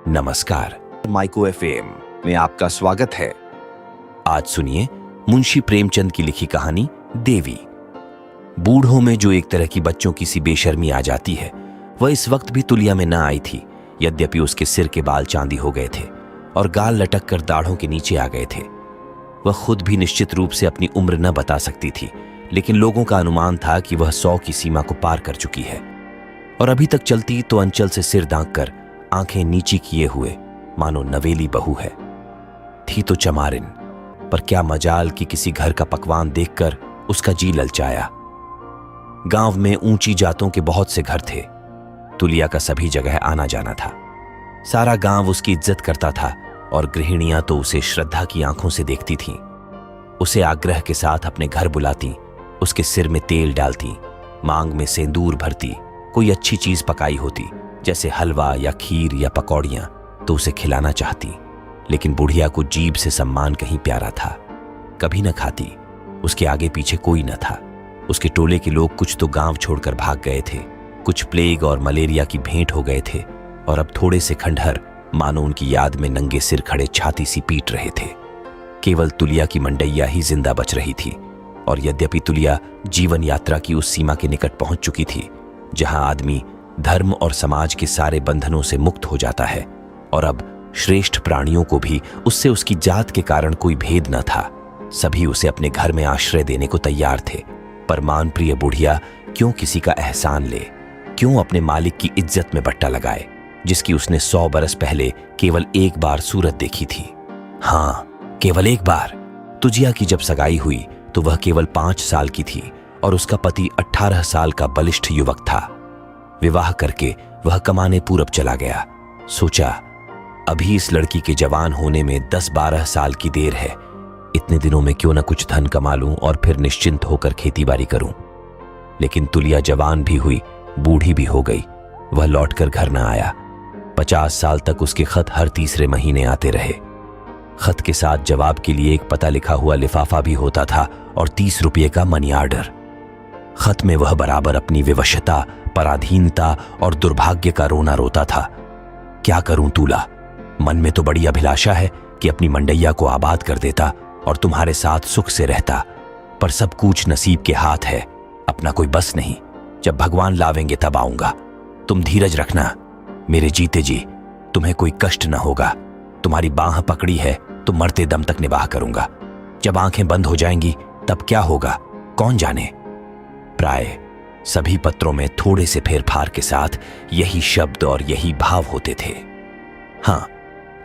नमस्कार, micro FM में आपका स्वागत है। आज सुनिए मुंशी प्रेमचंद की लिखी कहानी देवी। बूढ़ों में जो एक तरह की बच्चों की सी बेशर्मी आ जाती है, वह इस वक्त भी तुलिया में न आई थी। यद्यपि उसके सिर के बाल चांदी हो गए थे और गाल लटक कर दाढ़ों के नीचे आ गए थे। वह खुद भी निश्चित रूप से अपनी उम्र न बता सकती थी, लेकिन लोगों का अनुमान था कि वह 100 की सीमा को पार कर चुकी है और अभी तक चलती तो अंचल से सिर दांग कर, आंखें नीची किए हुए, मानो नवेली बहू है। थी तो चमारिन, पर क्या मजाल कि किसी घर का पकवान देखकर उसका जी ललचाया। गांव में ऊंची जातों के बहुत से घर थे। तुलिया का सभी जगह आना जाना था। सारा गांव उसकी इज्जत करता था और गृहिणियां तो उसे श्रद्धा की आंखों से देखती थीं। उसे आग्रह के साथ अपने घर बुलाती, उसके सिर में तेल डालती, मांग में सिंदूर भरती। कोई अच्छी चीज पकाई होती, जैसे हलवा या खीर या पकौड़ियां, तो उसे खिलाना चाहती। लेकिन बुढ़िया को जीभ से सम्मान कहीं प्यारा था। कभी न खाती। उसके आगे पीछे कोई न था। उसके टोले के लोग कुछ तो गांव छोड़कर भाग गए थे, कुछ प्लेग और मलेरिया की भेंट हो गए थे और अब थोड़े से खंडहर मानो उनकी याद में नंगे सिर खड़े छाती सी पीट रहे थे। केवल तुलिया की मंडैया ही जिंदा बच रही थी। और यद्यपि तुलिया जीवन यात्रा की उस सीमा के निकट पहुंच चुकी थी जहां आदमी धर्म और समाज के सारे बंधनों से मुक्त हो जाता है और अब श्रेष्ठ प्राणियों को भी उससे उसकी जात के कारण कोई भेद न था, सभी उसे अपने घर में आश्रय देने को तैयार थे। पर मानप्रिय बुढ़िया क्यों किसी का एहसान ले, क्यों अपने मालिक की इज्जत में बट्टा लगाए, जिसकी उसने 100 बरस पहले केवल एक बार सूरत देखी थी। हाँ, केवल एक बार। तुजिया की जब सगाई हुई तो वह केवल 5 साल की थी और उसका पति 18 साल का बलिष्ठ युवक था। विवाह करके वह कमाने पूरब चला गया। सोचा, अभी इस लड़की के जवान होने में 10-12 साल की देर है। इतने दिनों में क्यों न कुछ धन कमा लूं और फिर निश्चिंत होकर खेतीबाड़ी करूं। लेकिन तुलिया जवान भी हुई, बूढ़ी भी हो गई। वह लौटकर घर न आया। 50 साल तक उसके खत हर तीसरे महीने आते रहे। खत के साथ जवाब के लिए एक पता लिखा हुआ लिफाफा भी होता था और 30 रुपये का मनी आर्डर। खत में वह बराबर अपनी विवशता, पराधीनता और दुर्भाग्य का रोना रोता था। क्या करूं तूला, मन में तो बड़ी अभिलाषा है कि अपनी मंडैया को आबाद कर देता और तुम्हारे साथ सुख से रहता, पर सब कुछ नसीब के हाथ है। अपना कोई बस नहीं। जब भगवान लावेंगे तब आऊंगा। तुम धीरज रखना मेरे जीते जी, तुम्हें कोई कष्ट न होगा। तुम्हारी बाह पकड़ी है तो मरते दम तक निभाह करूंगा। जब आंखें बंद हो जाएंगी तब क्या होगा कौन जाने। प्राय सभी पत्रों में थोड़े से फेरफार के साथ यही शब्द और यही भाव होते थे। हाँ,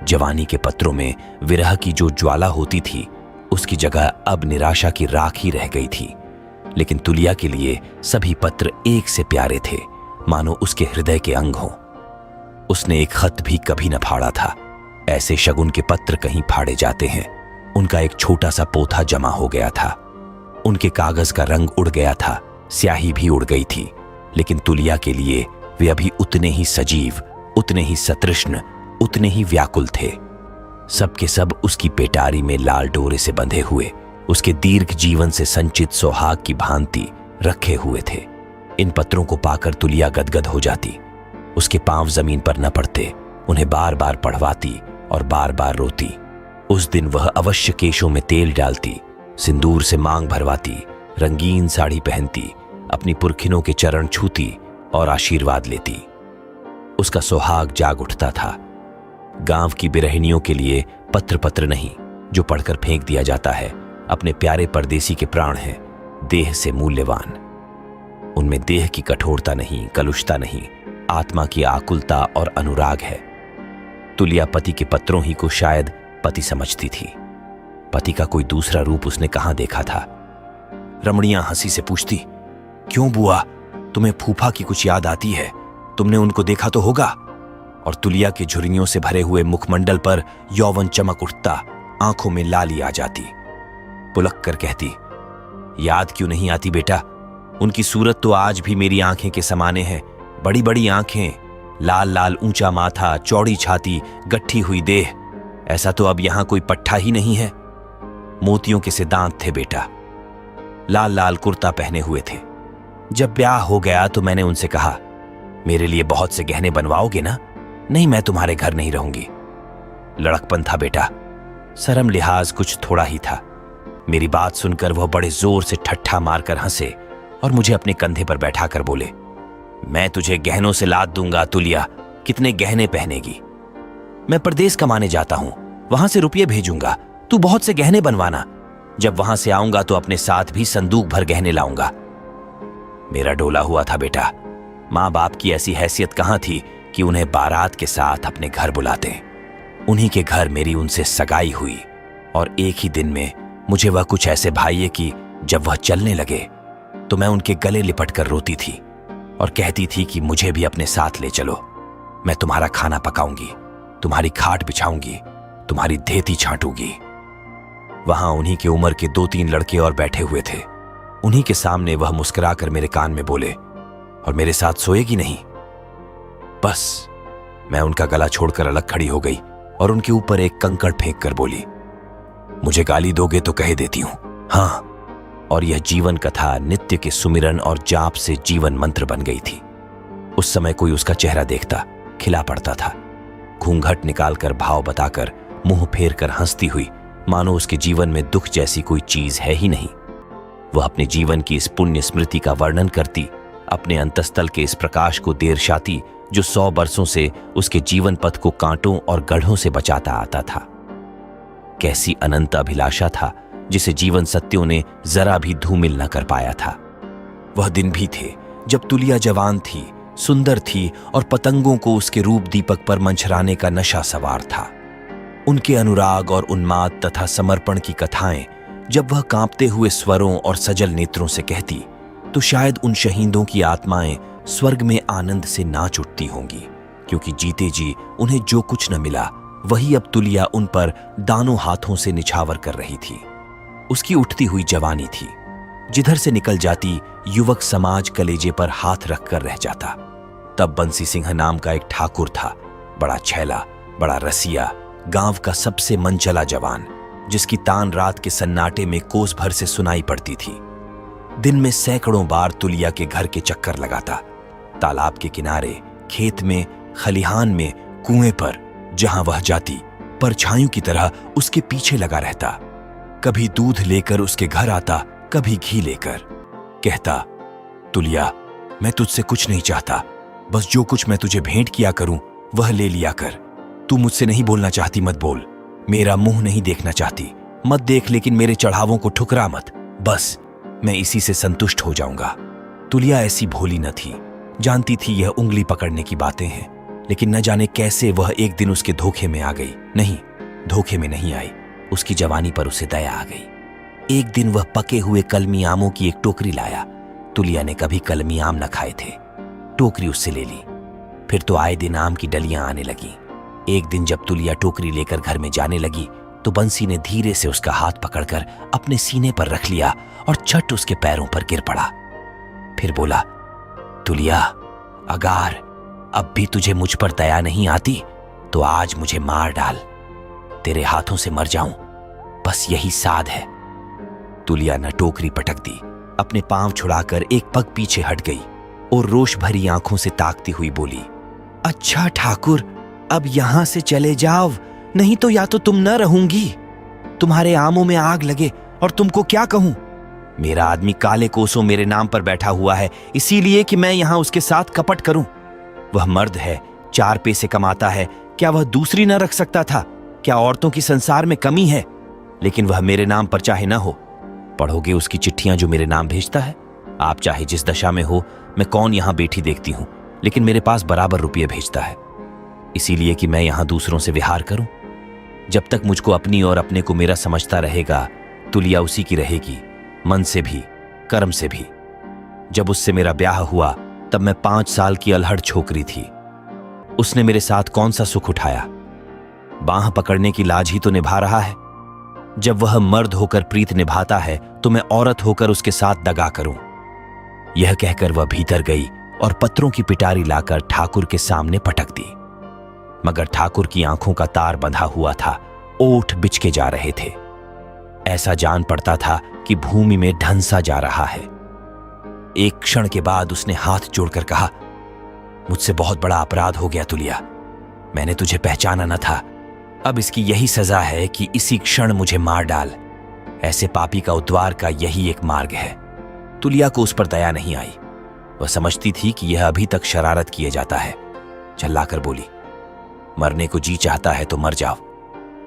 जवानी के पत्रों में विरह की जो ज्वाला होती थी, उसकी जगह अब निराशा की राख ही रह गई थी। लेकिन तुलिया के लिए सभी पत्र एक से प्यारे थे, मानो उसके हृदय के अंग हों। उसने एक खत भी कभी न फाड़ा था। ऐसे शगुन के पत्र कहीं फाड़े जाते हैं। उनका एक छोटा सा पोथा जमा हो गया था। उनके कागज का रंग उड़ गया था, स्याही भी उड़ गई थी। लेकिन तुलिया के लिए वे अभी उतने ही सजीव, उतने ही सतृष्ण, उतने ही व्याकुल थे। सबके सब उसकी पेटारी में लाल डोरे से बंधे हुए, उसके दीर्घ जीवन से संचित सुहाग की भांति रखे हुए थे। इन पत्रों को पाकर तुलिया गदगद हो जाती। उसके पांव जमीन पर न पड़ते। उन्हें बार बार पढ़वाती और बार बार रोती। उस दिन वह अवश्य केशों में तेल डालती, सिंदूर से मांग भरवाती, रंगीन साड़ी पहनती, अपनी पुरखिनों के चरण छूती और आशीर्वाद लेती। उसका सुहाग जाग उठता था। गांव की बिरहिनियों के लिए पत्र पत्र नहीं, जो पढ़कर फेंक दिया जाता है। अपने प्यारे परदेसी के प्राण हैं, देह से मूल्यवान। उनमें देह की कठोरता नहीं, कलुषता नहीं, आत्मा की आकुलता और अनुराग है। तुलिया पति के पत्रों ही को शायद पति समझती थी। पति का कोई दूसरा रूप उसने कहां देखा था। रमणियां हंसी से पूछती, क्यों बुआ, तुम्हें फूफा की कुछ याद आती है? तुमने उनको देखा तो होगा। और तुलिया के झुर्रियों से भरे हुए मुखमंडल पर यौवन चमक उठता, आंखों में लाली आ जाती। पुलक कर कहती, याद क्यों नहीं आती बेटा? उनकी सूरत तो आज भी मेरी आंखें के समाने है। बड़ी बड़ी आंखें, लाल लाल ऊंचा माथा, चौड़ी छाती, गट्ठी हुई देह। ऐसा तो अब यहां कोई पट्ठा ही नहीं है। मोतियों के से दांत थे बेटा। लाल लाल कुर्ता पहने हुए थे। जब ब्याह हो गया तो मैंने उनसे कहा, मेरे लिए बहुत से गहने बनवाओगे ना? नहीं, मैं तुम्हारे घर नहीं रहूंगी। लड़कपन था बेटा, शर्म लिहाज कुछ थोड़ा ही था। मेरी बात सुनकर वह बड़े जोर से ठट्ठा मारकर हंसे और मुझे अपने कंधे पर बैठाकर बोले, मैं तुझे गहनों से लाद दूंगा तुलिया, कितने गहने पहनेगी? मैं परदेश कमाने जाता हूं, वहां से रुपये भेजूंगा, तू बहुत से गहने बनवाना। जब वहां से आऊंगा तो अपने साथ भी संदूक भर गहने लाऊंगा। मेरा डोला हुआ था बेटा। माँ बाप की ऐसी हैसियत कहां थी कि उन्हें बारात के साथ अपने घर बुलाते। उन्हीं के घर मेरी उनसे सगाई हुई और एक ही दिन में मुझे वह कुछ ऐसे भाइये कि जब वह चलने लगे तो मैं उनके गले लिपट कर रोती थी और कहती थी कि मुझे भी अपने साथ ले चलो। मैं तुम्हारा खाना पकाऊंगी, तुम्हारी खाट बिछाऊंगी, तुम्हारी धेती छांटूंगी। वहां उन्हीं की उम्र के 2-3 लड़के और बैठे हुए थे। उन्हीं के सामने वह मुस्कुराकर मेरे कान में बोले, और मेरे साथ सोएगी नहीं? बस मैं उनका गला छोड़कर अलग खड़ी हो गई और उनके ऊपर एक कंकड़ फेंक कर बोली, मुझे गाली दोगे तो कह देती हूं, हाँ। और यह जीवन कथा नित्य के सुमिरन और जाप से जीवन मंत्र बन गई थी। उस समय कोई उसका चेहरा देखता, खिला पड़ता था। घूंघट निकालकर, भाव बताकर, मुंह फेर कर हंसती हुई, मानो उसके जीवन में दुख जैसी कोई चीज है ही नहीं। वह अपने जीवन की इस पुण्य स्मृति का वर्णन करती, अपने अंतस्तल के इस प्रकाश को देरशाती जो 100 बरसों से उसके जीवन पथ को कांटों और गढ़ों से बचाता आता था। कैसी अनंत अभिलाषा था जिसे जीवन सत्यों ने जरा भी धूमिल न कर पाया था। वह दिन भी थे जब तुलिया जवान थी, सुंदर थी और पतंगों को उसके रूप दीपक पर मंझराने का नशा सवार था। उनके अनुराग और उन्माद तथा समर्पण की कथाएं जब वह कांपते हुए स्वरों और सजल नेत्रों से कहती तो शायद उन शहीदों की आत्माएं स्वर्ग में आनंद से नाच उठती होंगी, क्योंकि जीते जी उन्हें जो कुछ न मिला वही अब तुलिया उन पर दानों हाथों से निछावर कर रही थी। उसकी उठती हुई जवानी थी, जिधर से निकल जाती युवक समाज कलेजे पर हाथ रखकर रह जाता। तब बंसी सिंह नाम का एक ठाकुर था, बड़ा छैला, बड़ा रसिया, गांव का सबसे मनचला जवान, जिसकी तान रात के सन्नाटे में कोस भर से सुनाई पड़ती थी। दिन में सैकड़ों बार तुलिया के घर के चक्कर लगाता, तालाब के किनारे, खेत में, खलिहान में, कुएं पर, जहां वह जाती परछाइयों की तरह उसके पीछे लगा रहता। कभी दूध लेकर उसके घर आता, कभी घी लेकर। कहता, तुलिया, मैं तुझसे कुछ नहीं चाहता, बस जो कुछ मैं तुझे भेंट किया करूं वह ले लिया कर। तू मुझसे नहीं बोलना चाहती मत बोल, मेरा मुंह नहीं देखना चाहती मत देख, लेकिन मेरे चढ़ावों को ठुकरा मत, बस मैं इसी से संतुष्ट हो जाऊंगा। तुलिया ऐसी भोली न थी, जानती थी यह उंगली पकड़ने की बातें हैं, लेकिन न जाने कैसे वह एक दिन उसके धोखे में आ गई। नहीं, धोखे में नहीं आई, उसकी जवानी पर उसे दया आ गई। एक दिन वह पके हुए कलमी आमों की एक टोकरी लाया। तुलिया ने कभी कलमी आम न खाए थे। टोकरी उससे ले ली। फिर तो आए दिन आम की डलियां आने लगी। एक दिन जब तुलिया टोकरी लेकर घर में जाने लगी तो बंसी ने धीरे से उसका हाथ पकड़कर अपने सीने पर रख लिया और झट उसके पैरों पर गिर पड़ा। फिर बोला, तुलिया, अगार अब भी तुझे मुझ पर दया नहीं आती तो आज मुझे मार डाल, तेरे हाथों से मर जाऊं, बस यही साध है। तुलिया न टोकरी पटक दी, अपने पांव छुड़ाकर एक पग पीछे हट गई और रोष भरी आंखों से ताकती हुई बोली, अच्छा ठाकुर, अब यहां से चले जाओ, नहीं तो या तो तुम न रहूंगी, तुम्हारे आमों में आग लगे और तुमको क्या कहूं। मेरा आदमी काले कोसों मेरे नाम पर बैठा हुआ है, इसीलिए कि मैं यहां उसके साथ कपट करूं। वह मर्द है, 4 पैसे कमाता है, क्या वह दूसरी न रख सकता था? क्या औरतों की संसार में कमी है? लेकिन वह मेरे नाम पर चाहे ना हो। पढ़ोगे उसकी चिट्ठियां जो मेरे नाम भेजता है? आप चाहे जिस दशा में हो, मैं कौन यहां बैठी देखती हूं, लेकिन मेरे पास बराबर रुपये भेजता है, इसीलिए कि मैं यहां दूसरों से विहार करूं। जब तक मुझको अपनी और अपने को मेरा समझता रहेगा, तुलिया उसी की रहेगी, मन से भी, कर्म से भी। जब उससे मेरा ब्याह हुआ तब मैं 5 साल की अलहड़ छोकरी थी। उसने मेरे साथ कौन सा सुख उठाया? बाह पकड़ने की लाज ही तो निभा रहा है। जब वह मर्द होकर प्रीत निभाता है तो मैं औरत होकर उसके साथ दगा करूं। यह कहकर वह भीतर गई और पत्रों की पिटारी लाकर ठाकुर के सामने पटक दी। मगर ठाकुर की आंखों का तार बंधा हुआ था, ओठ बिचके जा रहे थे। ऐसा जान पड़ता था कि भूमि में ढंसा जा रहा है। एक क्षण के बाद उसने हाथ जोड़कर कहा, मुझसे बहुत बड़ा अपराध हो गया तुलिया, मैंने तुझे पहचाना न था। अब इसकी यही सजा है कि इसी क्षण मुझे मार डाल। ऐसे पापी का उद्धार का यही एक मार्ग है। तुलिया को उस पर दया नहीं आई। वह समझती थी कि यह अभी तक शरारत किए जाता है। चिल्लाकर बोली, मरने को जी चाहता है तो मर जाओ।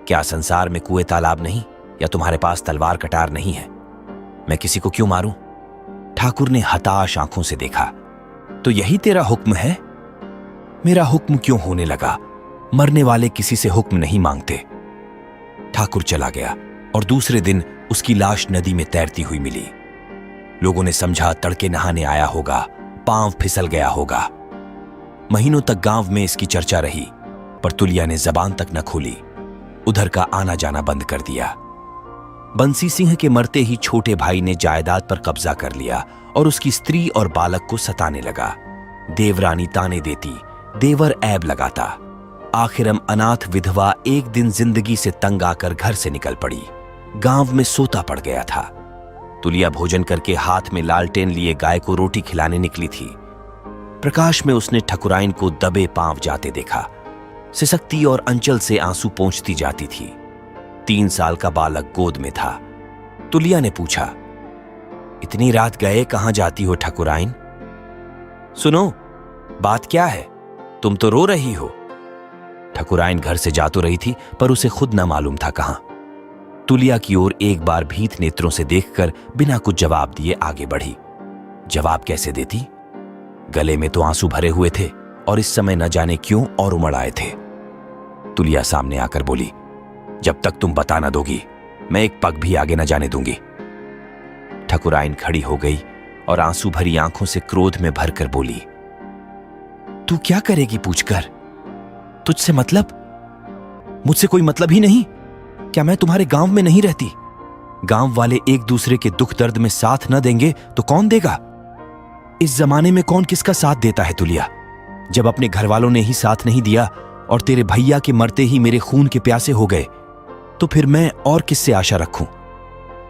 क्या संसार में कुएं तालाब नहीं, या तुम्हारे पास तलवार कटार नहीं है? मैं किसी को क्यों मारूं? ठाकुर ने हताश आंखों से देखा। तो यही तेरा हुक्म है? मेरा हुक्म क्यों होने लगा? मरने वाले किसी से हुक्म नहीं मांगते। ठाकुर चला गया और दूसरे दिन उसकी लाश नदी में तैरती हुई मिली। लोगों ने समझा तड़के नहाने आया होगा, पांव फिसल गया होगा। महीनों तक गांव में इसकी चर्चा रही, पर तुलिया ने जबान तक न खोली। उधर का आना जाना बंद कर दिया। बंसी सिंह के मरते ही छोटे भाई ने जायदाद पर कब्जा कर लिया और उसकी स्त्री और बालक को सताने लगा। देवरानी ताने देती, देवर ऐब लगाता। आखिरम अनाथ विधवा एक दिन जिंदगी से तंग आकर घर से निकल पड़ी। गांव में सोता पड़ गया था। तुलिया भोजन करके हाथ में लालटेन लिए गाय को रोटी खिलाने निकली थी। प्रकाश में उसने ठकुराइन को दबे पांव जाते देखा। सिसकती और अंचल से आंसू पोंछती जाती थी। 3 साल का बालक गोद में था। तुलिया ने पूछा, इतनी रात गए कहां जाती हो ठकुराइन? सुनो, बात क्या है? तुम तो रो रही हो। ठकुराइन घर से जा तो रही थी, पर उसे खुद न मालूम था कहां। तुलिया की ओर एक बार भीत नेत्रों से देखकर बिना कुछ जवाब दिए आगे बढ़ी। जवाब कैसे देती? गले में तो आंसू भरे हुए थे और इस समय न जाने क्यों और उमड़ आए थे। तुलिया सामने आकर बोली, जब तक तुम बता न दोगी, मैं एक पग भी आगे न जाने दूंगी। ठकुराइन खड़ी हो गई और आंसू भरी आंखों से क्रोध में भरकर बोली, तू क्या करेगी पूछकर? तुझसे मतलब? मुझसे कोई मतलब ही नहीं। क्या मैं तुम्हारे गांव में नहीं रहती? गांव वाले एक दूसरे के दुख दर्द में साथ न देंगे तो कौन देगा? इस जमाने में कौन किसका साथ देता है तुलिया? जब अपने घर वालों ने ही साथ नहीं दिया और तेरे भैया के मरते ही मेरे खून के प्यासे हो गए, तो फिर मैं और किससे आशा रखूं?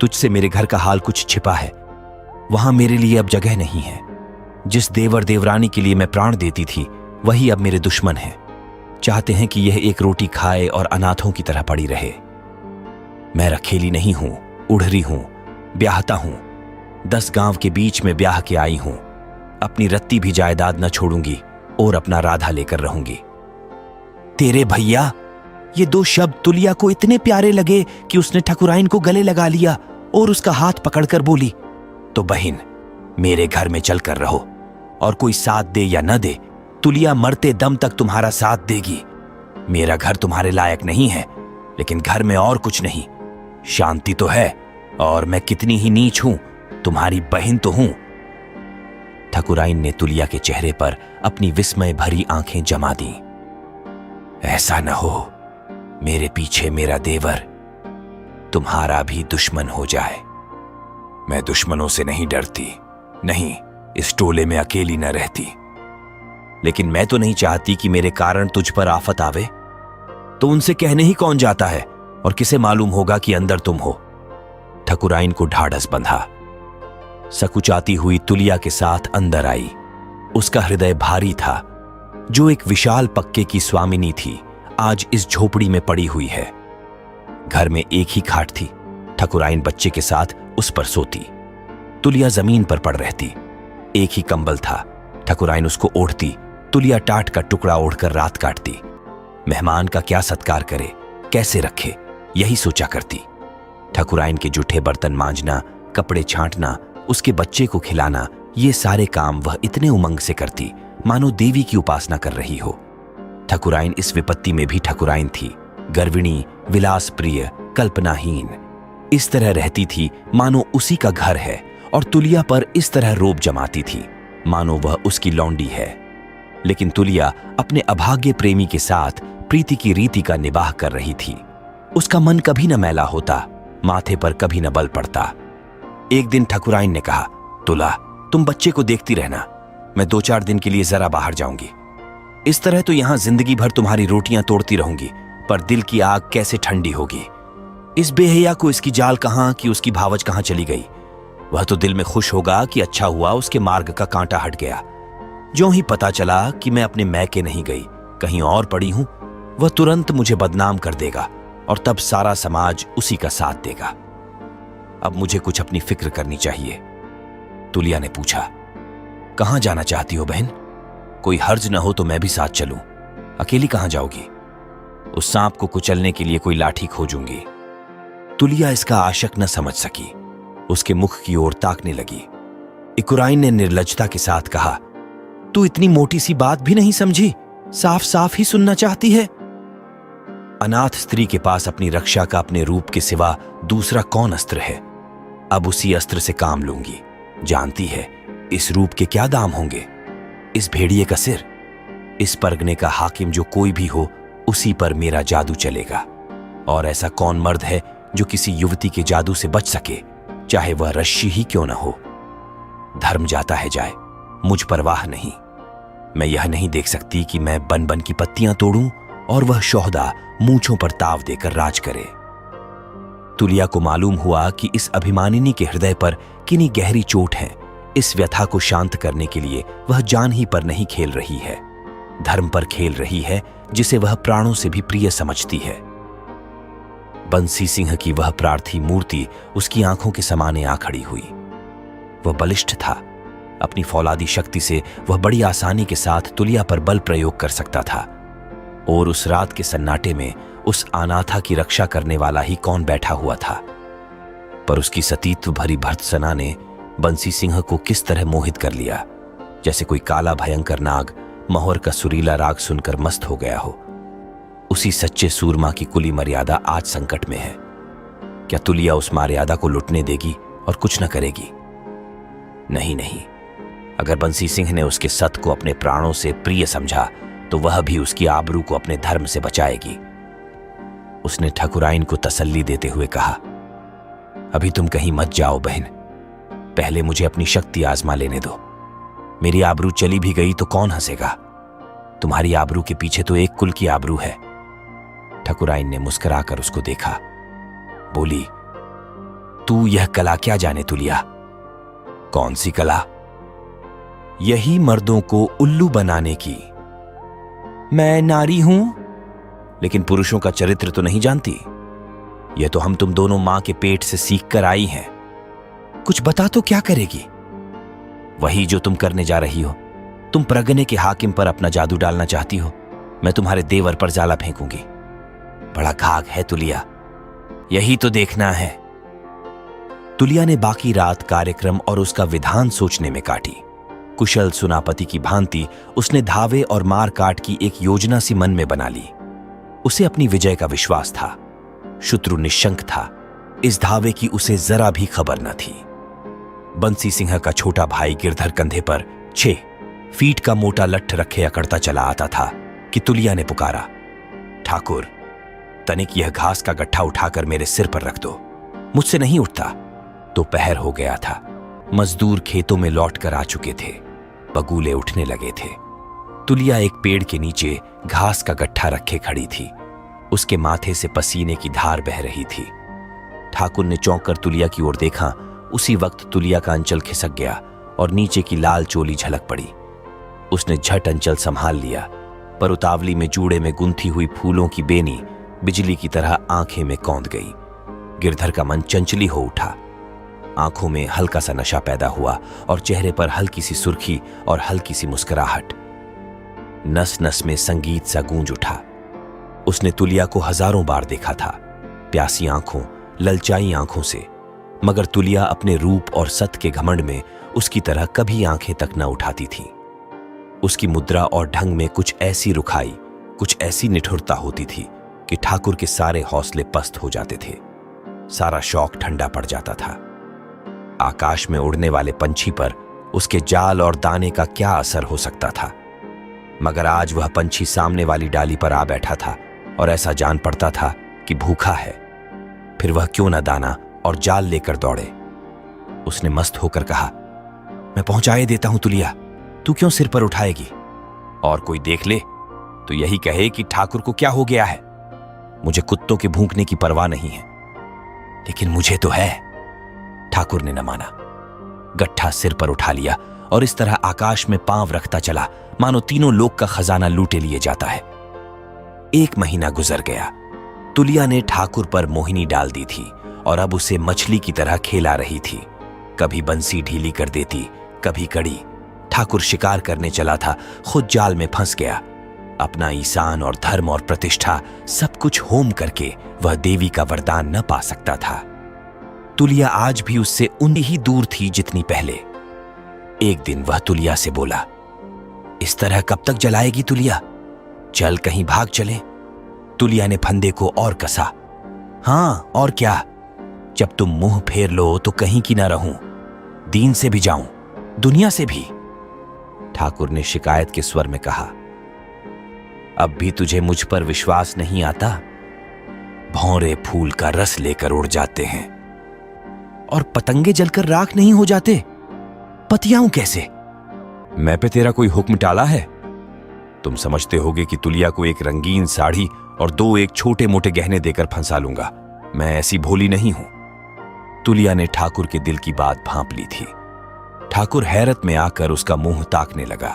तुझसे मेरे घर का हाल कुछ छिपा है। वहां मेरे लिए अब जगह नहीं है। जिस देवर देवरानी के लिए मैं प्राण देती थी, वही अब मेरे दुश्मन हैं। चाहते हैं कि यह एक रोटी खाए और अनाथों की तरह पड़ी रहे। मैं रखेली नहीं हूं, उड़हरी हूं, ब्याहता हूं। 10 गांव के बीच में ब्याह के आई हूं। अपनी रत्ती भी जायदाद न छोड़ूंगी और अपना राधा लेकर रहूंगी। तेरे भैया? ये 2 शब्द तुलिया को इतने प्यारे लगे कि उसने ठकुराइन को गले लगा लिया और उसका हाथ पकड़कर बोली, तो बहन, मेरे घर में चलकर रहो, और कोई साथ दे या न दे, तुलिया मरते दम तक तुम्हारा साथ देगी। मेरा घर तुम्हारे लायक नहीं है, लेकिन घर में और कुछ नहीं। शांति तो है, और मैं कितनी ही नीच हूं, तुम्हारी बहन तो हूं। ठकुराइन ने तुलिया के चेहरे पर अपनी विस्मय भरी आंखें जमा दी। ऐसा न हो मेरे पीछे मेरा देवर तुम्हारा भी दुश्मन हो जाए। मैं दुश्मनों से नहीं डरती, नहीं, इस टोले में अकेली न रहती। लेकिन मैं तो नहीं चाहती कि मेरे कारण तुझ पर आफत आवे। तो उनसे कहने ही कौन जाता है, और किसे मालूम होगा कि अंदर तुम हो? ठकुराइन को ढाढ़स बंधा। सकुचाती हुई तुलिया के साथ अंदर आई। उसका हृदय भारी था। जो एक विशाल पक्के की स्वामिनी थी, आज इस झोपड़ी में पड़ी हुई है। घर में एक ही खाट थी। ठकुराइन बच्चे के साथ उस पर सोती। तुलिया जमीन पर पड़ रहती। एक ही कंबल था। ठकुराइन उसको ओढ़ती। तुलिया टाट का टुकड़ा ओढ़कर रात काटती। मेहमान का क्या सत्कार करे, कैसे रखे, यही सोचा करती। ठकुराइन के जूठे बर्तन मांजना, कपड़े छांटना, उसके बच्चे को खिलाना, ये सारे काम वह इतने उमंग से करती मानो देवी की उपासना कर रही हो। ठकुराइन इस विपत्ति में भी ठकुराइन थी, गर्विणी, विलास प्रिय, कल्पनाहीन। इस तरह रहती थी मानो उसी का घर है, और तुलिया पर इस तरह रोब जमाती थी मानो वह उसकी लौंडी है। लेकिन तुलिया अपने अभागे प्रेमी के साथ प्रीति की रीति का निबाह कर रही थी। उसका मन कभी न मैला होता, माथे पर कभी न बल पड़ता। एक दिन ठकुराइन ने कहा, तुला, तुम बच्चे को देखती रहना, मैं 2-4 दिन के लिए जरा बाहर जाऊंगी। इस तरह तो यहां जिंदगी भर तुम्हारी रोटियां तोड़ती रहूंगी, पर दिल की आग कैसे ठंडी होगी। इस बेहया को इसकी जाल कहां कि उसकी भावज कहां चली गई। वह तो दिल में खुश होगा कि अच्छा हुआ उसके मार्ग का कांटा हट गया। ज्यों ही पता चला कि मैं अपने मैके नहीं गई, कहीं और पड़ी हूं, वह तुरंत मुझे बदनाम कर देगा और तब सारा समाज उसी का साथ देगा। अब मुझे कुछ अपनी फिक्र करनी चाहिए। तुलिया ने पूछा, कहां जाना चाहती हो बहन? कोई हर्ज न हो तो मैं भी साथ चलूं। अकेली कहां जाओगी? उस सांप को कुचलने के लिए कोई लाठी खोजूंगी। तुलिया इसका आशक न समझ सकी। उसके मुख की ओर ताकने लगी। इकुराइन ने निर्लज्जता के साथ कहा, तू इतनी मोटी सी बात भी नहीं समझी? साफ साफ ही सुनना चाहती है। अनाथ स्त्री के पास अपनी रक्षा का अपने रूप के सिवा दूसरा कौन अस्त्र है? अब उसी अस्त्र से काम लूंगी। जानती है इस रूप के क्या दाम होंगे? इस भेड़िए का सिर, इस परगने का हाकिम जो कोई भी हो, उसी पर मेरा जादू चलेगा। और ऐसा कौन मर्द है जो किसी युवती के जादू से बच सके, चाहे वह रश्शि ही क्यों न हो? धर्म जाता है जाए, मुझ परवाह नहीं। मैं यह नहीं देख सकती कि मैं बन बन की पत्तियां तोड़ूं और वह शोहदा मूंछों पर ताव देकर राज करे। तुलिया को मालूम हुआ कि इस अभिमानिनी के हृदय पर कितनी गहरी चोट है। इस व्यथा को शांत करने के लिए वह जान ही पर नहीं खेल रही है, धर्म पर खेल रही है, जिसे वह प्राणों से भी प्रिय समझती है। बंसी सिंह की वह प्रार्थी मूर्ति उसकी आंखों के समाने आ खड़ी हुई। वह बलिष्ठ था। अपनी फौलादी शक्ति से वह बड़ी आसानी के साथ तुलिया पर बल प्रयोग कर सकता था। और उस रात के सन्नाटे में उस अनाथा की रक्षा करने वाला ही कौन बैठा हुआ था? पर उसकी सतीत्व भरी भर्त्सना ने बंसी सिंह को किस तरह मोहित कर लिया, जैसे कोई काला भयंकर नाग मोहर का सुरीला राग सुनकर मस्त हो गया हो। उसी सच्चे सूरमा की कुली मर्यादा आज संकट में है। क्या तुलिया उस मर्यादा को लुटने देगी और कुछ न करेगी? नहीं नहीं, अगर बंसी सिंह ने उसके सत को अपने प्राणों से प्रिय समझा तो वह भी उसकी आबरू को अपने धर्म से बचाएगी। उसने ठकुराइन को तसल्ली देते हुए कहा, अभी तुम कहीं मत जाओ बहन, पहले मुझे अपनी शक्ति आजमा लेने दो। मेरी आबरू चली भी गई तो कौन हंसेगा? तुम्हारी आबरू के पीछे तो एक कुल की आबरू है। ठकुराइन ने मुस्कुराकर उसको देखा, बोली, तू यह कला क्या जाने तुलिया? कौन सी कला? यही मर्दों को उल्लू बनाने की। मैं नारी हूं, लेकिन पुरुषों का चरित्र तो नहीं जानती। यह तो हम तुम दोनों मां के पेट से सीख कर आई हैं। कुछ बता तो क्या करेगी? वही जो तुम करने जा रही हो। तुम प्रगने के हाकिम पर अपना जादू डालना चाहती हो। मैं तुम्हारे देवर पर जाला फेंकूंगी। बड़ा घाघ है तुलिया, यही तो देखना है। तुलिया ने बाकी रात कार्यक्रम और उसका विधान सोचने में काटी। कुशल सुनापति की भांति उसने धावे और मार काट की एक योजना सी मन में बना ली। उसे अपनी विजय का विश्वास था। शत्रु निशंक था। इस धावे की उसे जरा भी खबर न थी। बंसी सिंह का छोटा भाई गिरधर कंधे पर 6 फीट का मोटा लट्ठ रखे अकड़ता चला आता था कि तुलिया ने पुकारा, ठाकुर, तनिक यह घास का गट्ठा उठाकर मेरे सिर पर रख दो। मुझसे नहीं उठता। दोपहर हो गया था। मजदूर खेतों में लौटकर आ चुके थे। बगुले उठने लगे थे। तुलिया एक पेड़ के नीचे घास का गट्ठा रखे खड़ी थी। उसके माथे से पसीने की धार बह रही थी। ठाकुर ने चौंक कर तुलिया की ओर देखा। उसी वक्त तुलिया का अंचल खिसक गया और नीचे की लाल चोली झलक पड़ी। उसने झट अंचल संभाल लिया, पर उतावली में जूड़े में गुंथी हुई फूलों की बेनी बिजली की तरह आंखें में कौंध गई। गिरधर का मन चंचली हो उठा। आंखों में हल्का सा नशा पैदा हुआ और चेहरे पर हल्की सी सुर्खी और हल्की सी मुस्कुराहट। नस नस में संगीत सा गूंज उठा। उसने तुलिया को हजारों बार देखा था, प्यासी आंखों, ललचाई आंखों से, मगर तुलिया अपने रूप और सत के घमंड में उसकी तरह कभी आंखें तक न उठाती थी। उसकी मुद्रा और ढंग में कुछ ऐसी रुखाई, कुछ ऐसी निठुरता होती थी कि ठाकुर के सारे हौसले पस्त हो जाते थे। सारा शौक ठंडा पड़ जाता था। आकाश में उड़ने वाले पंछी पर उसके जाल और दाने का क्या असर हो सकता था, मगर आज वह पंछी सामने वाली डाली पर आ बैठा था और ऐसा जान पड़ता था कि भूखा है। फिर वह क्यों न दाना और जाल लेकर दौड़े। उसने मस्त होकर कहा, मैं पहुंचाए देता हूं तुलिया, तू क्यों सिर पर उठाएगी? और कोई देख ले तो यही कहे कि ठाकुर को क्या हो गया है। मुझे कुत्तों के भूखने की परवाह नहीं है, लेकिन मुझे तो है। ठाकुर ने न माना। गट्ठा सिर पर उठा लिया और इस तरह आकाश में पांव रखता चला मानो तीनों लोक का खजाना लूटे लिए जाता है। 1 महीना गुजर गया। तुलिया ने ठाकुर पर मोहिनी डाल दी थी और अब उसे मछली की तरह खेला रही थी। कभी बंसी ढीली कर देती, कभी कड़ी। ठाकुर शिकार करने चला था, खुद जाल में फंस गया। अपना ईसान और धर्म और प्रतिष्ठा सब कुछ होम करके वह देवी का वरदान न पा सकता था। तुलिया आज भी उससे उतनी ही दूर थी जितनी पहले। एक दिन वह तुलिया से बोला, इस तरह कब तक जलाएगी तुलिया? चल कहीं भाग चले। तुलिया ने फंदे को और कसा। हाँ और क्या, जब तुम मुंह फेर लो तो कहीं की ना रहूं, दीन से भी जाऊं, दुनिया से भी। ठाकुर ने शिकायत के स्वर में कहा, अब भी तुझे मुझ पर विश्वास नहीं आता? भौरे फूल का रस लेकर उड़ जाते हैं और पतंगे जलकर राख नहीं हो जाते, पतियाऊं कैसे? मैं पे तेरा कोई हुक्म टाला है? तुम समझते होगे कि तुलिया को एक रंगीन साड़ी और 2 एक छोटे मोटे गहने देकर फंसा लूंगा। मैं ऐसी भोली नहीं हूं। तुलिया ने ठाकुर के दिल की बात भांप ली थी। ठाकुर हैरत में आकर उसका मुंह ताकने लगा।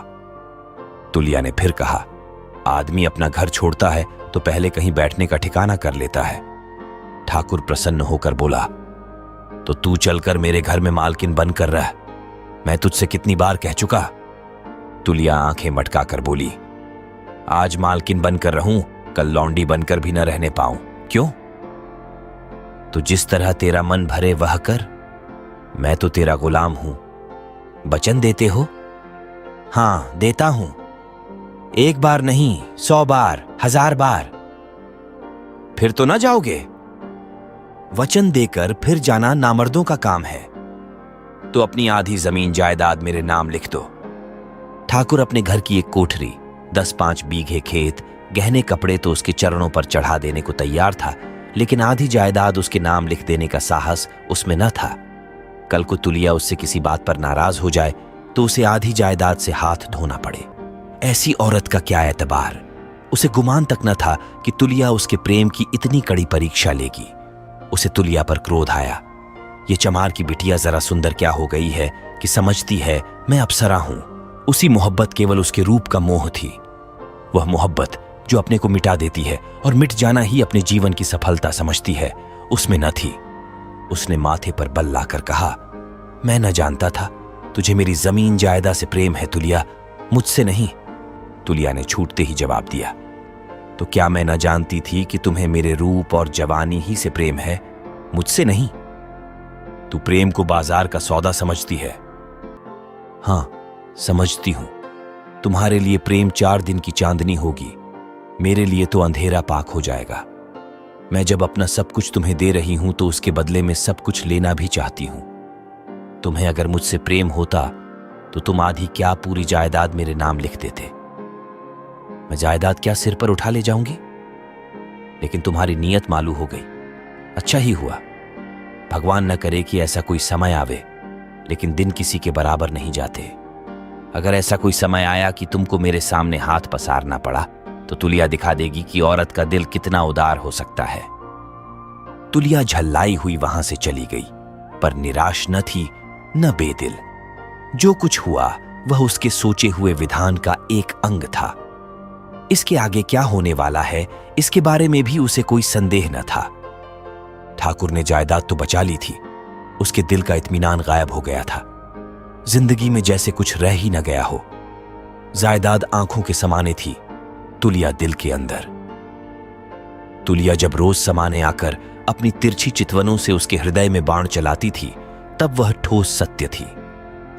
तुलिया ने फिर कहा, आदमी अपना घर छोड़ता है तो पहले कहीं बैठने का ठिकाना कर लेता है। ठाकुर प्रसन्न होकर बोला, तो तू चलकर मेरे घर में मालकिन बनकर रह, मैं तुझसे कितनी बार कह चुका। तुलिया आंखें मटकाकर बोली, आज मालकिन बनकर रहूं, कल लौंडी बनकर भी न रहने पाऊं। क्यों? तो जिस तरह तेरा मन भरे वह कर, मैं तो तेरा गुलाम हूं। वचन देते हो? हां देता हूं, 1 बार नहीं 100 बार 1000 बार। फिर तो ना जाओगे? वचन देकर फिर जाना नामर्दों का काम है। तो अपनी आधी जमीन जायदाद मेरे नाम लिख दो। ठाकुर अपने घर की एक कोठरी, 10-5 बीघे खेत, गहने कपड़े तो उसके चरणों पर चढ़ा देने को तैयार था, लेकिन आधी जायदाद उसके नाम लिख देने का साहस उसमें न था। कल को तुलिया उससे किसी बात पर नाराज हो जाए तो उसे आधी जायदाद से हाथ धोना पड़े। ऐसी औरत का क्या एतबार। उसे गुमान तक न था कि तुलिया उसके प्रेम की इतनी कड़ी परीक्षा लेगी। उसे तुलिया पर क्रोध आया। ये चमार की बिटिया जरा सुंदर क्या हो गई है कि समझती है मैं अप्सरा हूं। उसी मोहब्बत केवल उसके रूप का मोह थी, वह मोहब्बत जो अपने को मिटा देती है और मिट जाना ही अपने जीवन की सफलता समझती है, उसमें न थी। उसने माथे पर बल लाकर कहा, मैं न जानता था तुझे मेरी जमीन जायदाद से प्रेम है तुलिया, मुझसे नहीं। तुलिया ने छूटते ही जवाब दिया, तो क्या मैं न जानती थी कि तुम्हें मेरे रूप और जवानी ही से प्रेम है, मुझसे नहीं? तू प्रेम को बाजार का सौदा समझती है। हां समझती हूं। तुम्हारे लिए प्रेम 4 दिन की चांदनी होगी, मेरे लिए तो अंधेरा पाक हो जाएगा। मैं जब अपना सब कुछ तुम्हें दे रही हूं तो उसके बदले में सब कुछ लेना भी चाहती हूं। तुम्हें अगर मुझसे प्रेम होता तो तुम आधी क्या पूरी जायदाद मेरे नाम लिख देते। मैं जायदाद क्या सिर पर उठा ले जाऊंगी? लेकिन तुम्हारी नीयत मालूम हो गई। अच्छा ही हुआ। भगवान न करे कि ऐसा कोई समय आवे, लेकिन दिन किसी के बराबर नहीं जाते। अगर ऐसा कोई समय आया कि तुमको मेरे सामने हाथ पसारना पड़ा तो तुलिया दिखा देगी कि औरत का दिल कितना उदार हो सकता है। तुलिया झल्लाई हुई वहां से चली गई, पर निराश न थी न बेदिल। जो कुछ हुआ वह उसके सोचे हुए विधान का एक अंग था। इसके आगे क्या होने वाला है इसके बारे में भी उसे कोई संदेह न था। ठाकुर ने जायदाद तो बचा ली थी, उसके दिल का इत्मीनान गायब हो गया था। जिंदगी में जैसे कुछ रह ही न गया हो। जायदाद आंखों के समाने थी, तुलिया दिल के अंदर। तुलिया जब रोज समाने आकर अपनी तिरछी चितवनों से उसके हृदय में बाण चलाती थी, तब वह ठोस सत्य थी।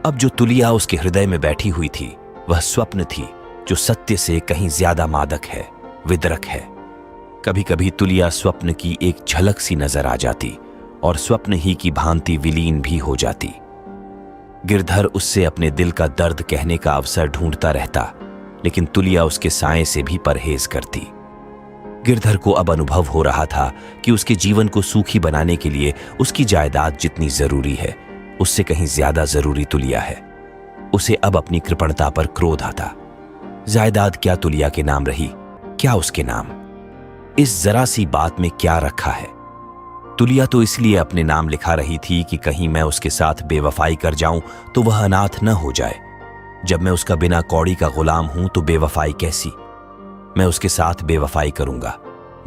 अब जो तुलिया उसके हृदय में बैठी हुई थी वह स्वप्न थी, जो सत्य से कहीं ज्यादा मादक है, विदरक है। कभी कभी तुलिया स्वप्न की एक झलक सी नजर आ जाती और स्वप्न ही की भांति विलीन भी हो जाती। गिरधर उससे अपने दिल का दर्द कहने का अवसर ढूंढता रहता, लेकिन तुलिया उसके साए से भी परहेज करती। गिरधर को अब अनुभव हो रहा था कि उसके जीवन को सुखी बनाने के लिए उसकी जायदाद जितनी जरूरी है, उससे कहीं ज्यादा जरूरी तुलिया है। उसे अब अपनी कृपणता पर क्रोध आता। जायदाद क्या तुलिया के नाम रही, क्या उसके नाम? इस जरा सी बात में क्या रखा है? तुलिया तो इसलिए अपने नाम लिखा रही थी कि कहीं मैं उसके साथ बेवफाई कर जाऊं तो वह अनाथ न हो जाए। जब मैं उसका बिना कौड़ी का गुलाम हूं तो बेवफाई कैसी? मैं उसके साथ बेवफाई करूंगा,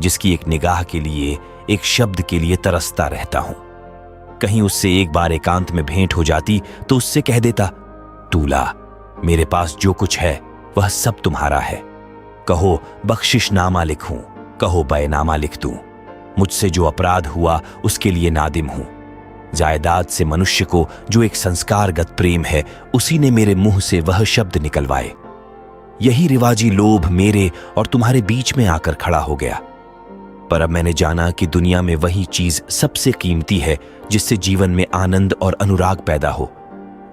जिसकी एक निगाह के लिए, एक शब्द के लिए तरसता रहता हूं। कहीं उससे एक बार एकांत में भेंट हो जाती तो उससे कह देता, तूला, मेरे पास जो कुछ है वह सब तुम्हारा है। कहो बख्शिशनामा लिखूं, कहो बैनामा लिख दूं। मुझसे जो अपराध हुआ उसके लिए नादिम हूं। जायदाद से मनुष्य को जो एक संस्कारगत प्रेम है, उसी ने मेरे मुंह से वह शब्द निकलवाए। यही रिवाजी लोभ मेरे और तुम्हारे बीच में आकर खड़ा हो गया। पर अब मैंने जाना कि दुनिया में वही चीज सबसे कीमती है जिससे जीवन में आनंद और अनुराग पैदा हो।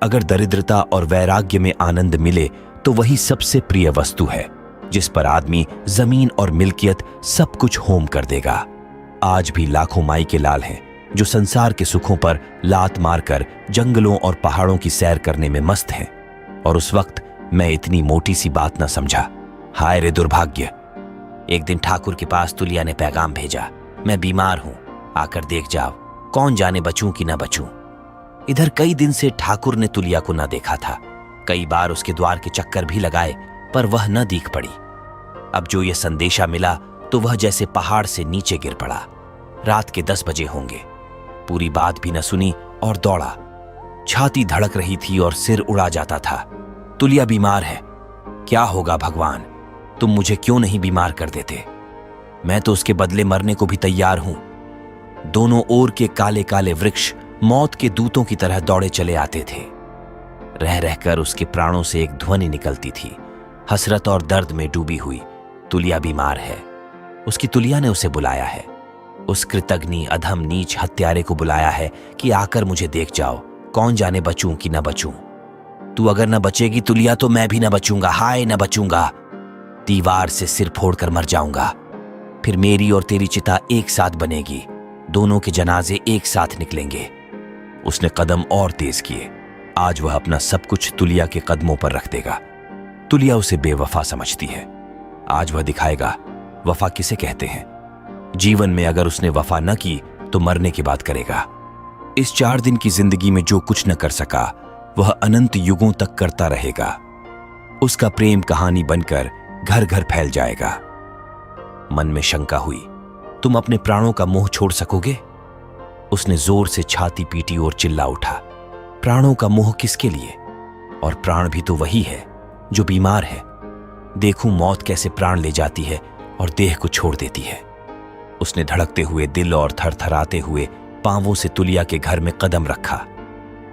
अगर दरिद्रता और वैराग्य में आनंद मिले तो वही सबसे प्रिय वस्तु है, जिस पर आदमी जमीन और मिल्कियत सब कुछ होम कर देगा। आज भी लाखों माई के लाल हैं जो संसार के सुखों पर लात मारकर जंगलों और पहाड़ों की सैर करने में मस्त हैं। और उस वक्त मैं इतनी मोटी सी बात न समझा। हाय रे दुर्भाग्य। एक दिन ठाकुर के पास तुलिया ने पैगाम भेजा, मैं बीमार हूं, आकर देख जाओ, कौन जाने बचूं कि ना बचूं। इधर कई दिन से ठाकुर ने तुलिया को न देखा था। कई बार उसके द्वार के चक्कर भी लगाए, पर वह न दिख पड़ी। अब जो यह संदेशा मिला तो वह जैसे पहाड़ से नीचे गिर पड़ा। रात के 10 बजे होंगे। पूरी बात भी न सुनी और दौड़ा। छाती धड़क रही थी और सिर उड़ा जाता था। तुलिया बीमार है। क्या होगा भगवान, तुम मुझे क्यों नहीं बीमार कर देते? मैं तो उसके बदले मरने को भी तैयार हूं। दोनों ओर के काले काले वृक्ष मौत के दूतों की तरह दौड़े चले आते थे। रह रहकर उसके प्राणों से एक ध्वनि निकलती थी, हसरत और दर्द में डूबी हुई, तुलिया बीमार है। उसकी तुलिया ने उसे बुलाया है। उस कृतघ्नि अधम नीच हत्यारे को बुलाया है कि आकर मुझे देख जाओ, कौन जाने बचूं कि न बचूं। तू अगर न बचेगी तुलिया तो मैं भी न बचूंगा। हाय न बचूंगा। दीवार से सिर फोड़कर मर जाऊंगा। फिर मेरी और तेरी चिता एक साथ बनेगी। दोनों के जनाजे एक साथ निकलेंगे। उसने कदम और तेज किए। आज वह अपना सब कुछ तुलिया के कदमों पर रख देगा। तुलिया उसे बेवफा समझती है। आज वह दिखाएगा वफा किसे कहते हैं। जीवन में अगर उसने वफा न की तो मरने की बात करेगा। इस 4 दिन की जिंदगी में जो कुछ न कर सका वह अनंत युगों तक करता रहेगा। उसका प्रेम कहानी बनकर घर घर फैल जाएगा। मन में शंका हुई, तुम अपने प्राणों का मोह छोड़ सकोगे? उसने जोर से छाती पीटी और चिल्ला उठा, प्राणों का मोह किसके लिए? और प्राण भी तो वही है जो बीमार है। देखूं मौत कैसे प्राण ले जाती है और देह को छोड़ देती है। उसने धड़कते हुए दिल और थरथराते हुए पांवों से तुलिया के घर में कदम रखा।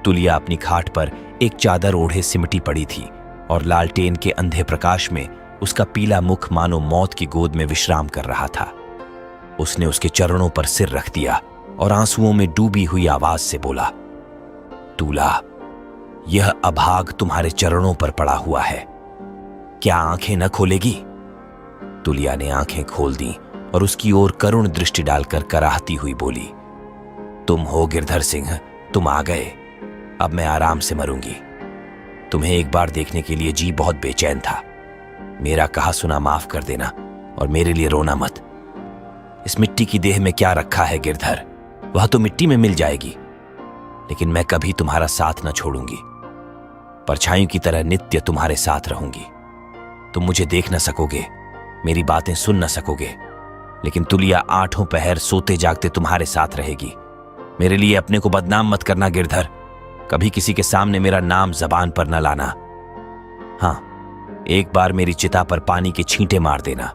तुलिया अपनी खाट पर एक चादर ओढ़े सिमटी पड़ी थी और लालटेन के अंधे प्रकाश में उसका पीला मुख मानो मौत की गोद में विश्राम कर रहा था। उसने उसके चरणों पर सिर रख दिया और आंसुओं में डूबी हुई आवाज से बोला, तूला, यह अभाग तुम्हारे चरणों पर पड़ा हुआ है, क्या आंखें न खोलेगी? तुलिया ने आंखें खोल दी और उसकी ओर करुण दृष्टि डालकर कराहती हुई बोली, तुम हो गिरधर सिंह, तुम आ गए। अब मैं आराम से मरूंगी। तुम्हें एक बार देखने के लिए जी बहुत बेचैन था। मेरा कहा सुना माफ कर देना और मेरे लिए रोना मत। इस मिट्टी की देह में क्या रखा है गिरधर, वह तो मिट्टी में मिल जाएगी, लेकिन मैं कभी तुम्हारा साथ न छोड़ूंगी। परछाइयों की तरह नित्य तुम्हारे साथ रहूंगी। तुम मुझे देख न सकोगे, मेरी बातें सुन न सकोगे, लेकिन तुलिया 8 पहर सोते जागते तुम्हारे साथ रहेगी। मेरे लिए अपने को बदनाम मत करना गिरधर। कभी किसी के सामने मेरा नाम जबान पर न लाना। हाँ, एक बार मेरी चिता पर पानी के छींटे मार देना,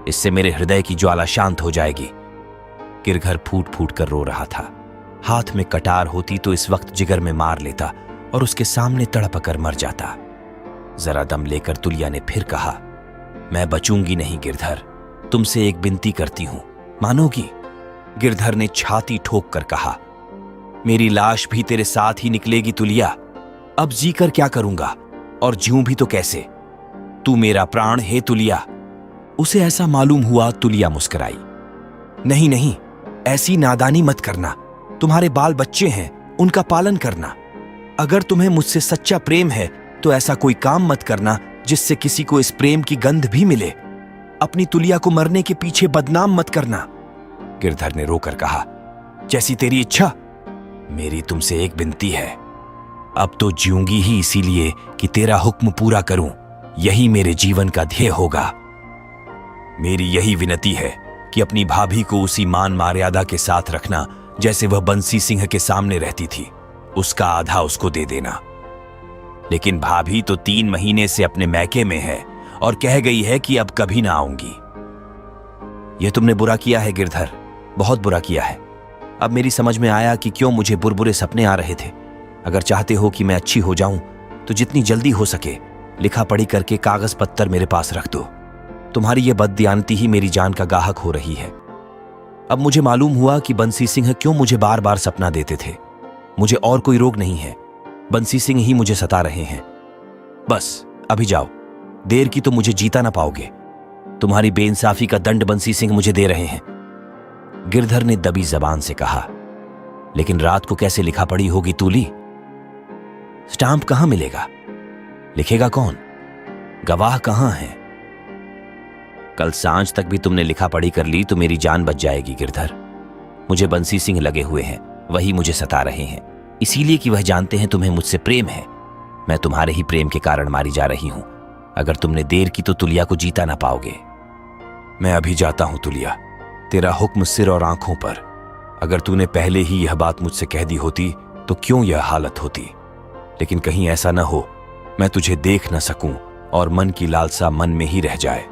इससे मेरे हृदय की ज्वाला शांत हो जाएगी। गिरधर फूट फूट कर रो रहा था। हाथ में कटार होती तो इस वक्त जिगर में मार लेता और उसके सामने तड़पकर मर जाता। जरा दम लेकर तुलिया ने फिर कहा, मैं बचूंगी नहीं गिरधर, तुमसे एक विनती करती हूं, मानोगी? गिरधर ने छाती ठोक कर कहा, मेरी लाश भी तेरे साथ ही निकलेगी तुलिया। अब जीकर क्या करूंगा और जीऊं भी तो कैसे? तू मेरा प्राण है तुलिया। उसे ऐसा मालूम हुआ तुलिया मुस्कुराई। नहीं नहीं, ऐसी नादानी मत करना। तुम्हारे बाल बच्चे हैं, उनका पालन करना। अगर तुम्हें मुझसे सच्चा प्रेम है तो ऐसा कोई काम मत करना जिससे किसी को इस प्रेम की गंध भी मिले। अपनी तुलिया को मरने के पीछे बदनाम मत करना। गिरधर ने रोकर कहा, जैसी तेरी इच्छा। मेरी तुमसे एक विनती है, अब तो जीऊंगी ही इसीलिए कि तेरा हुक्म पूरा करूं। यही मेरे जीवन का ध्येय होगा। मेरी यही विनती है कि अपनी भाभी को उसी मान मर्यादा के साथ रखना जैसे वह बंसी सिंह के सामने रहती थी। उसका आधा उसको दे देना। लेकिन भाभी तो 3 महीने से अपने मैके में है और कह गई है कि अब कभी ना आऊंगी। यह तुमने बुरा किया है गिरधर, बहुत बुरा किया है। अब मेरी समझ में आया कि क्यों मुझे बुरे सपने आ रहे थे। अगर चाहते हो कि मैं अच्छी हो जाऊं तो जितनी जल्दी हो सके लिखा पढ़ी करके कागज पत्तर मेरे पास रख दो। तुम्हारी यह बददियानती ही मेरी जान का गाहक हो रही है। अब मुझे मालूम हुआ कि बंसी सिंह क्यों मुझे बार बार सपना देते थे। मुझे और कोई रोग नहीं है, बंसी सिंह ही मुझे सता रहे हैं। बस अभी जाओ, देर की तो मुझे जीता ना पाओगे। तुम्हारी बेइंसाफी का दंड बंसी सिंह मुझे दे रहे हैं। गिरधर ने दबी जबान से कहा, लेकिन रात को कैसे लिखा पढ़ी होगी तूली? स्टाम्प कहां मिलेगा? लिखेगा कौन? गवाह कहां है? कल सांझ तक भी तुमने लिखा पढ़ी कर ली तो मेरी जान बच जाएगी गिरधर। मुझे बंसी सिंह लगे हुए हैं, वही मुझे सता रहे हैं, इसीलिए कि वह जानते हैं तुम्हें मुझसे प्रेम है। मैं तुम्हारे ही प्रेम के कारण मारी जा रही हूं। अगर तुमने देर की तो तुलिया को जीता ना पाओगे। मैं अभी जाता हूं तुलिया, तेरा हुक्म सिर और आंखों पर। अगर तूने पहले ही यह बात मुझसे कह दी होती तो क्यों यह हालत होती। लेकिन कहीं ऐसा न हो मैं तुझे देख न सकूं और मन की लालसा मन में ही रह जाए।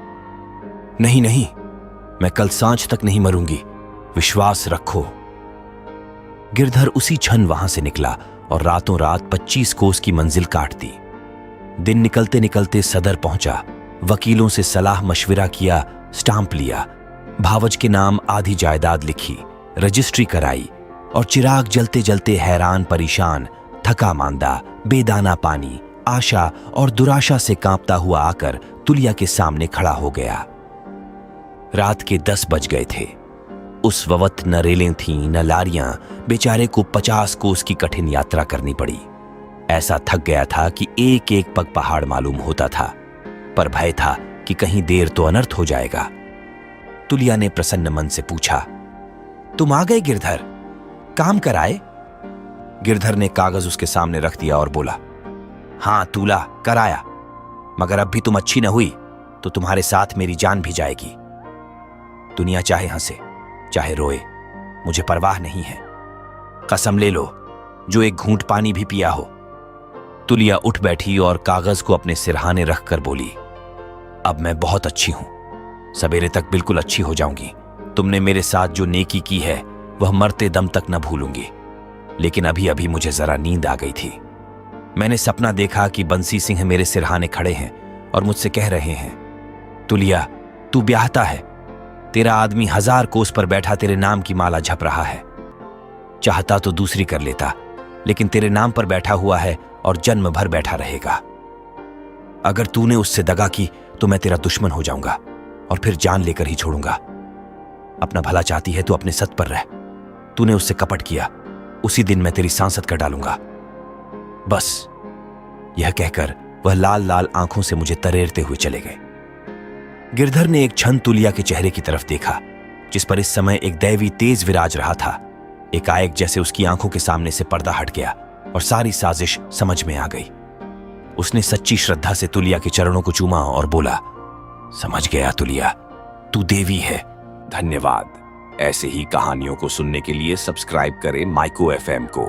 नहीं नहीं, मैं कल सांझ तक नहीं मरूंगी, विश्वास रखो। गिरधर उसी क्षण वहां से निकला और रातों रात 25 कोस की मंजिल काट दी। दिन निकलते निकलते सदर पहुंचा, वकीलों से सलाह मशविरा किया, स्टाम्प लिया, भावज के नाम आधी जायदाद लिखी, रजिस्ट्री कराई और चिराग जलते जलते हैरान परेशान, थका मांदा, बेदाना पानी, आशा और दुराशा से कांपता हुआ आकर तुलिया के सामने खड़ा हो गया। रात के 10 बज गए थे। उस वक्त न रेलें थीं न लारियां। बेचारे को 50 कोस की कठिन यात्रा करनी पड़ी। ऐसा थक गया था कि एक एक पग पहाड़ मालूम होता था, पर भय था कि कहीं देर तो अनर्थ हो जाएगा। तुलिया ने प्रसन्न मन से पूछा, तुम आ गए गिरधर, काम कराए? गिरधर ने कागज उसके सामने रख दिया और बोला, हां तूला, कराया, मगर अब भी तुम अच्छी न हुई तो तुम्हारे साथ मेरी जान भी जाएगी। दुनिया चाहे हंसे चाहे रोए, मुझे परवाह नहीं है। कसम ले लो जो एक घूंट पानी भी पिया हो। तुलिया उठ बैठी और कागज को अपने सिरहाने रखकर बोली, अब मैं बहुत अच्छी हूं, सवेरे तक बिल्कुल अच्छी हो जाऊंगी। तुमने मेरे साथ जो नेकी की है वह मरते दम तक न भूलूंगी। लेकिन अभी अभी मुझे जरा नींद आ गई थी। मैंने सपना देखा कि बंसी सिंह मेरे सिरहाने खड़े हैं और मुझसे कह रहे हैं, तुलिया तू ब्याहता है, तेरा आदमी 1000 कोस पर बैठा तेरे नाम की माला झप रहा है। चाहता तो दूसरी कर लेता, लेकिन तेरे नाम पर बैठा हुआ है और जन्म भर बैठा रहेगा। अगर तूने उससे दगा की तो मैं तेरा दुश्मन हो जाऊंगा और फिर जान लेकर ही छोड़ूंगा। अपना भला चाहती है तो अपने सत पर रह। तूने उससे कपट किया, उसी दिन मैं तेरी सांसत कर डालूंगा। बस, यह कहकर वह लाल लाल आंखों से मुझे तरेरते हुए चले गए। गिरधर ने एक क्षण तुलिया के चेहरे की तरफ देखा, जिस पर इस समय एक दैवी तेज विराज रहा था। एकाएक जैसे उसकी आंखों के सामने से पर्दा हट गया और सारी साजिश समझ में आ गई। उसने सच्ची श्रद्धा से तुलिया के चरणों को चूमा और बोला, समझ गया तुलिया, तू देवी है। धन्यवाद। ऐसे ही कहानियों को सुनने के लिए सब्सक्राइब करें माइको FM को।